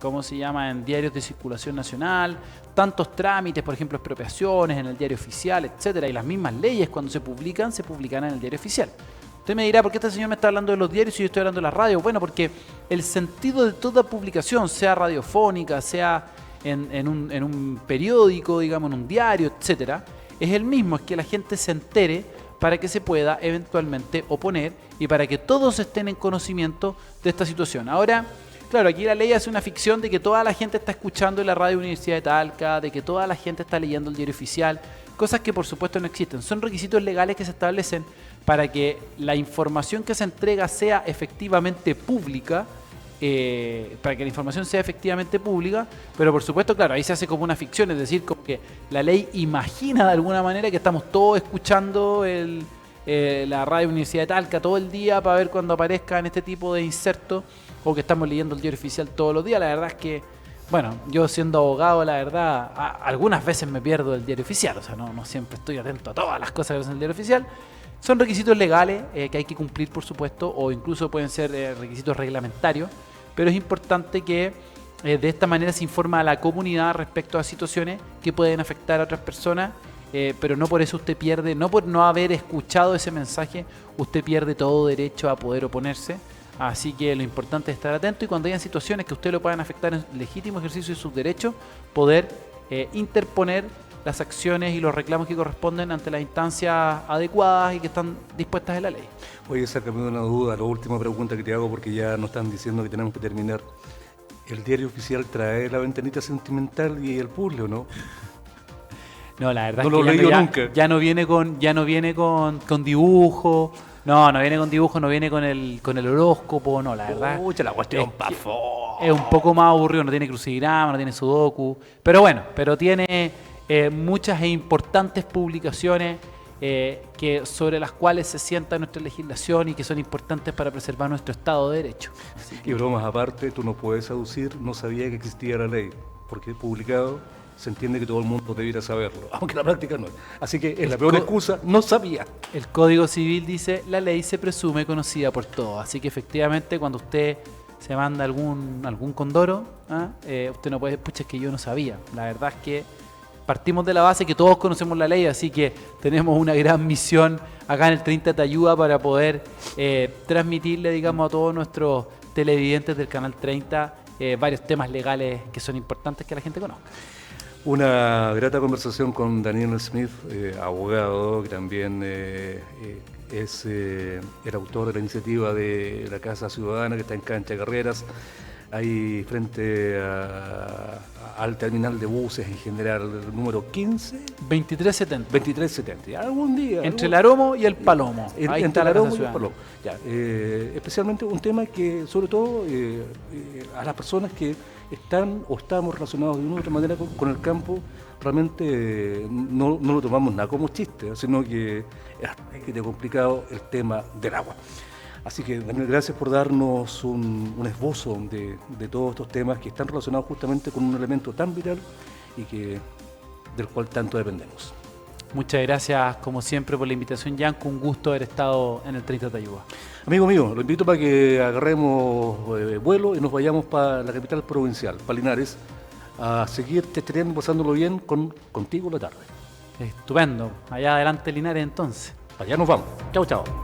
Speaker 2: ¿cómo se llama?, en diarios de circulación nacional, tantos trámites, por ejemplo, expropiaciones en el diario oficial, etcétera, y las mismas leyes cuando se publican en el diario oficial. Usted me dirá, ¿por qué este señor me está hablando de los diarios y yo estoy hablando de la radio? Bueno, porque el sentido de toda publicación, sea radiofónica, sea en un periódico, digamos, en un diario, etcétera, es el mismo, es que la gente se entere para que se pueda eventualmente oponer y para que todos estén en conocimiento de esta situación. Ahora, claro, aquí la ley hace una ficción de que toda la gente está escuchando en la radio Universidad de Talca, de que toda la gente está leyendo el diario oficial, cosas que por supuesto no existen. Son requisitos legales que se establecen para que la información que se entrega sea efectivamente pública, pero por supuesto, claro, ahí se hace como una ficción, es decir, como que la ley imagina de alguna manera que estamos todos escuchando la radio Universidad de Talca todo el día para ver cuando aparezcan este tipo de insertos, o que estamos leyendo el diario oficial todos los días. La verdad es que, bueno, yo siendo abogado, la verdad, algunas veces me pierdo del diario oficial, o sea, no siempre estoy atento a todas las cosas que hacen el diario oficial. Son requisitos legales que hay que cumplir, por supuesto, o incluso pueden ser requisitos reglamentarios, pero es importante que de esta manera se informa a la comunidad respecto a situaciones que pueden afectar a otras personas, pero no por eso usted pierde, no por no haber escuchado ese mensaje, usted pierde todo derecho a poder oponerse. Así que lo importante es estar atento y cuando hayan situaciones que usted lo puedan afectar en legítimo ejercicio de sus derechos, poder interponer las acciones y los reclamos que corresponden ante las instancias adecuadas y que están dispuestas en la ley.
Speaker 1: Oye, sácame una duda, la última pregunta que te hago, porque ya nos están diciendo que tenemos que terminar. ¿El diario oficial trae la ventanita sentimental y el puzzle o no?
Speaker 2: No, la verdad
Speaker 1: no
Speaker 2: es
Speaker 1: lo
Speaker 2: que
Speaker 1: leí nunca.
Speaker 2: ya no viene con dibujo. No viene con dibujo, no viene con el horóscopo, no, la verdad.
Speaker 1: La cuestión
Speaker 2: es un poco más aburrido, no tiene crucigrama, no tiene sudoku, pero bueno, tiene muchas e importantes publicaciones sobre las cuales se sienta nuestra legislación y que son importantes para preservar nuestro Estado de Derecho.
Speaker 1: Y bromas aparte, tú no puedes aducir, no sabía que existía la ley, porque publicado se entiende que todo el mundo debiera saberlo, aunque la práctica no es. Así que es la peor excusa, no sabía.
Speaker 2: El Código Civil dice, la ley se presume conocida por todos, así que efectivamente cuando usted se manda algún condoro, usted no puede decir, pucha, es que yo no sabía. La verdad es que partimos de la base que todos conocemos la ley, así que tenemos una gran misión acá en el 30 Te Ayuda para poder transmitirle, digamos, a todos nuestros televidentes del canal 30 varios temas legales que son importantes que la gente conozca.
Speaker 1: Una grata conversación con Daniel Smith, abogado, que también es el autor de la iniciativa de la Casa Ciudadana que está en Cancha Carreras, ahí frente al terminal de buses en general, el número 15.
Speaker 2: 2370.
Speaker 1: 2370. Algún día.
Speaker 2: Entre el Aromo y el Palomo.
Speaker 1: Ahí entre el Aromo y el Palomo. Ya, especialmente un tema que, sobre todo, a las personas que están o estamos relacionados de una u otra manera con el campo, realmente no lo tomamos nada como chiste, sino que es complicado el tema del agua. Así que, Daniel, gracias por darnos un esbozo de todos estos temas que están relacionados justamente con un elemento tan vital y del cual tanto dependemos.
Speaker 2: Muchas gracias, como siempre, por la invitación, Yanko. Un gusto haber estado en el 30 Te Ayuda.
Speaker 1: Amigo mío, lo invito para que agarremos vuelo y nos vayamos para la capital provincial, para Linares, a seguir testeando y pasándolo bien contigo la tarde.
Speaker 2: Estupendo. Allá adelante, Linares, entonces.
Speaker 1: Allá nos vamos. Chao, chao.